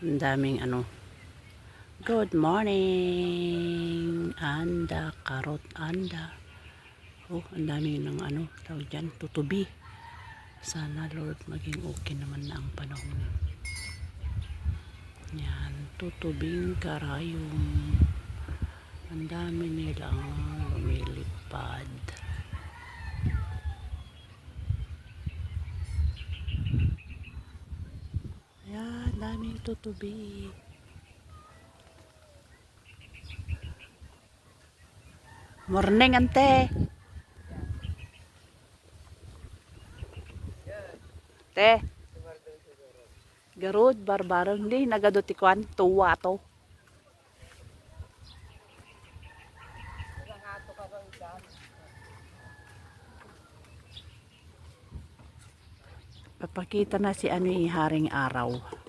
Ang daming ano. Good morning. Anda, karot, anda. Oh, ang daming ng ano, tawag dyan, tutubi. Sana Lord maging okay naman na ang panahon. Yan, tutubing karayom. Ang dami nilang lumilipad. Ayan, daming tutubi. Morning, ante. Te. Garud, barbaro. Hindi, nagadutikuan. Tuwa to. Papakita na si ano yung Haring Araw.